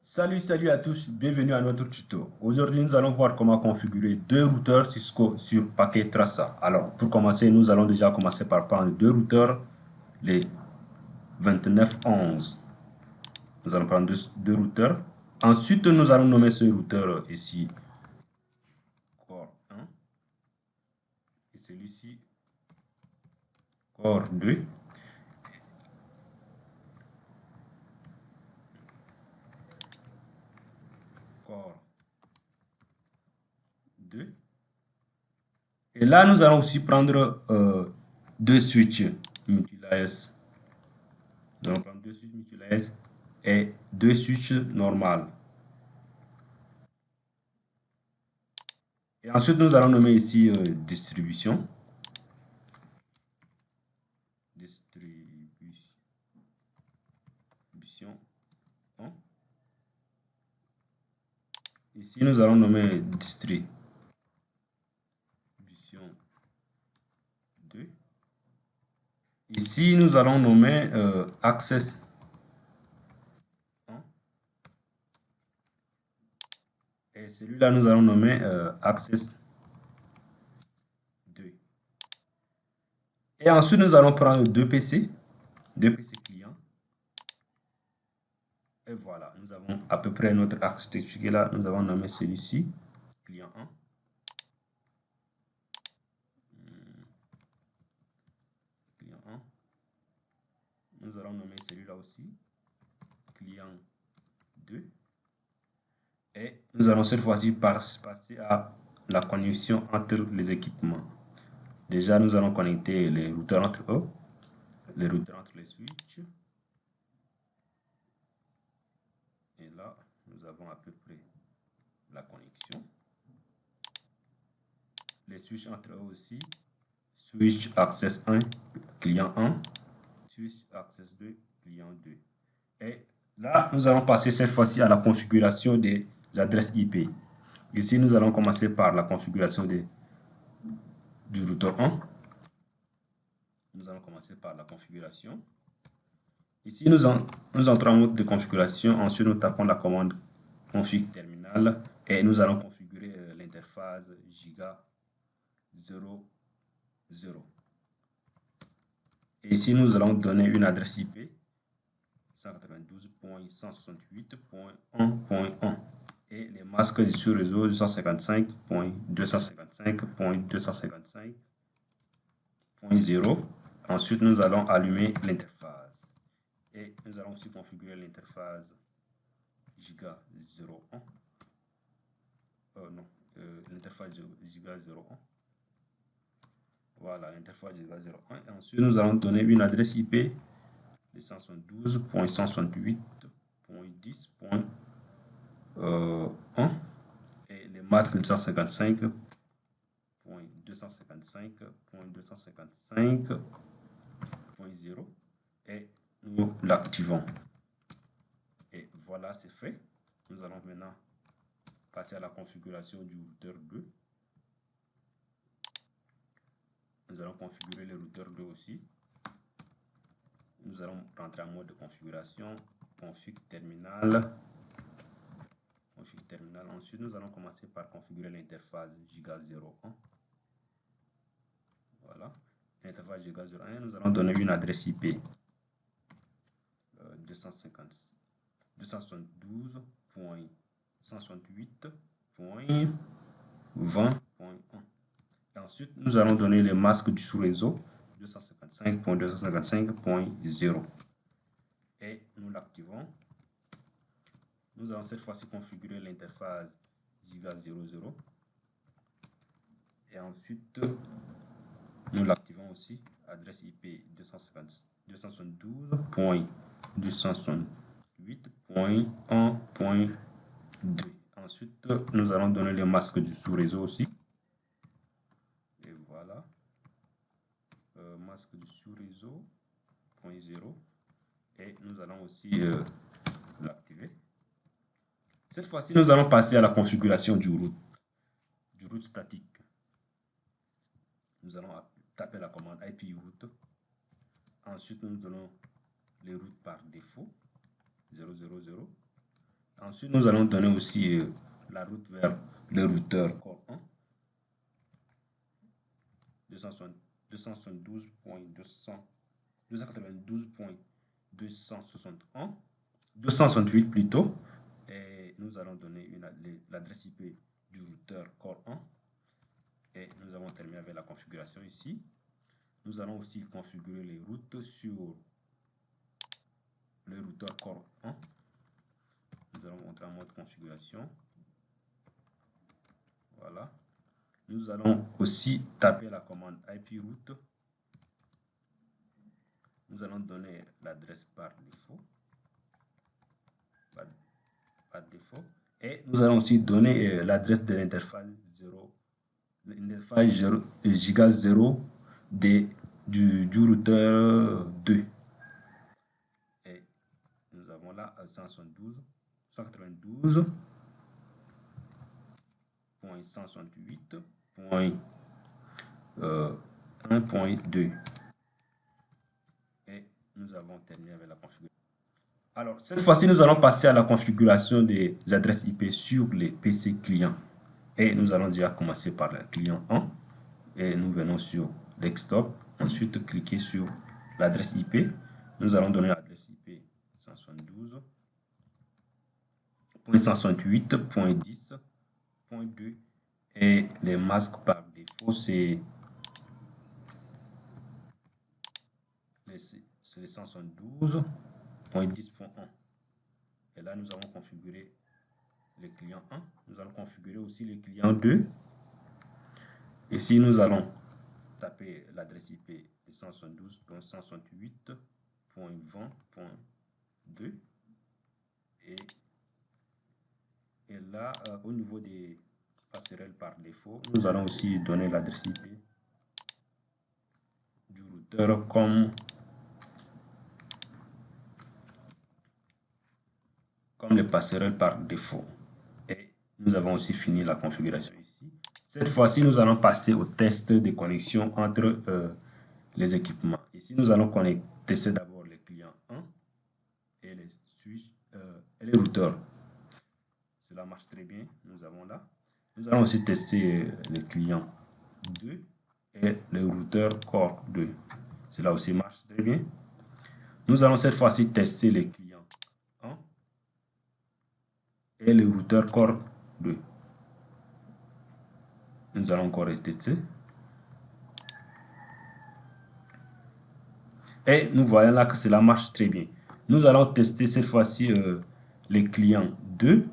Salut à tous, bienvenue à notre tuto. Aujourd'hui, nous allons voir comment configurer deux routeurs Cisco sur paquet Trasa. Alors, pour commencer, nous allons déjà commencer par prendre deux routeurs, les 2911. Nous allons prendre deux routeurs. Ensuite, nous allons nommer ce routeur ici Core 1 et celui-ci Core 2. Core 2. Et là, nous allons aussi prendre deux switches multi-layers. Nous allons prendre deux switches multi-layers et deux switches normales. Et ensuite, nous allons nommer ici distribution. Distribution 1. Ici, nous allons nommer distribution 2. Ici, nous allons nommer access 1. Et celui-là, nous allons nommer access 2. Et ensuite, nous allons prendre deux PC clients. Et voilà, nous avons à peu près notre architecture qui est là. Nous avons nommé celui-ci client 1. Client 1. Nous allons nommer celui-là aussi client 2. Et nous allons cette fois-ci passer à la connexion entre les équipements. Déjà, nous allons connecter les routeurs entre eux, les routeurs entre les switches. Et là, nous avons à peu près la connexion. Les switches entre eux aussi. Switch access 1, client 1. Switch access 2, client 2. Et là, nous allons passer cette fois-ci à la configuration des adresses IP. Ici, nous allons commencer par la configuration du routeur 1. Nous allons commencer par la configuration. Ici, nous entrons en mode de configuration. Ensuite, nous tapons la commande config terminal et nous allons configurer l'interface giga 00. Et ici, nous allons donner une adresse IP 192.168.1.1 et les masques du sous-réseau 255.255.255.0. Ensuite, nous allons allumer l'interface. Et nous allons aussi configurer l'interface giga 01. L'interface giga 01. Voilà, l'interface giga 01. Et ensuite, nous allons donner une adresse IP 172.168.10.1 et les masques 255.255.255.0 et nous l'activons. Et voilà, c'est fait. Nous allons maintenant passer à la configuration du routeur 2. Nous allons configurer le routeur 2 aussi. Nous allons rentrer en mode de configuration, config terminal. Ensuite, nous allons commencer par configurer l'interface giga 01. Voilà, l'interface giga 01. Nous allons donner une adresse IP 252.168.20.1. Et ensuite, nous allons donner les masques du sous-réseau 255.255.0 et nous l'activons. Nous allons cette fois-ci configurer l'interface giga 00 et ensuite nous l'activons aussi, adresse IP 272.268.1.2. Ensuite, nous allons donner les masques du sous-réseau aussi. Et voilà. Masque du sous-réseau 0. Et nous allons aussi l'activer. Cette fois-ci, nous allons passer à la configuration du route statique. Nous allons taper la commande IP route Ensuite, nous donnons les routes par défaut, 0, 0, 0. Ensuite, nous allons donner aussi la route vers le routeur Core 1, 268 plutôt. Et nous allons donner l'adresse IP du routeur Core 1. Et nous avons terminé avec la configuration ici. Nous allons aussi configurer les routes sur le routeur Core 1. Nous allons montrer en mode configuration. Voilà. Nous allons aussi taper la commande IP route. Nous allons donner l'adresse par défaut. Par défaut. Et nous allons aussi donner l'adresse de l'interface 0. L'interface giga 0 du routeur 2. Et nous avons là 192.168.1.2. Et nous avons terminé avec la configuration. Alors, cette fois-ci, nous allons passer à la configuration des adresses IP sur les PC clients. Et nous allons déjà commencer par le client 1. Et nous venons sur Desktop. Ensuite, cliquez sur l'adresse IP. Nous allons donner l'adresse IP 172.168.10.2. Et les masques par défaut, c'est les 172.10.1. Et là, nous avons configuré le client 1. Nous allons configurer aussi le client 2. Ici, nous allons taper l'adresse IP de 172.168.20.2. Et là, au niveau des passerelles par défaut, nous allons aussi donner l'adresse IP du routeur comme les passerelles par défaut. Et nous avons aussi fini la configuration ici. Cette fois-ci, nous allons passer au test de connexion entre les équipements. Ici, nous allons tester d'abord les clients 1 et les switches et les routeurs. Cela marche très bien. Nous avons là. Nous allons aussi tester les clients 2 et le routeur Core 2. Cela aussi marche très bien. Nous allons cette fois-ci tester les clients 1 et le routeur Core 2. Nous allons encore tester. Et nous voyons là que cela marche très bien. Nous allons tester cette fois-ci les clients 2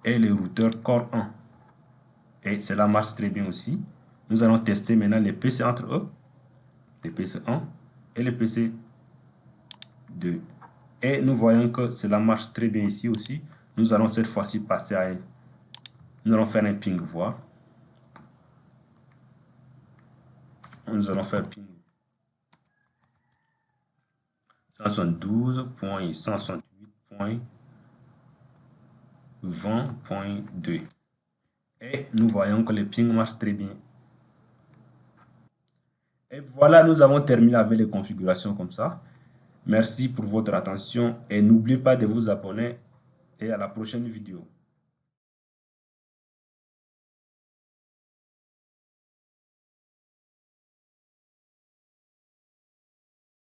et les routeurs Core 1. Et cela marche très bien aussi. Nous allons tester maintenant les PC entre eux. Les PC 1 et les PC 2. Et nous voyons que cela marche très bien ici aussi. Nous allons cette fois-ci passer à nous allons faire un ping voir. Nous allons faire ping 172.168.20.2. Et nous voyons que le ping marche très bien. Et voilà, nous avons terminé avec les configurations comme ça. Merci pour votre attention et n'oubliez pas de vous abonner et à la prochaine vidéo.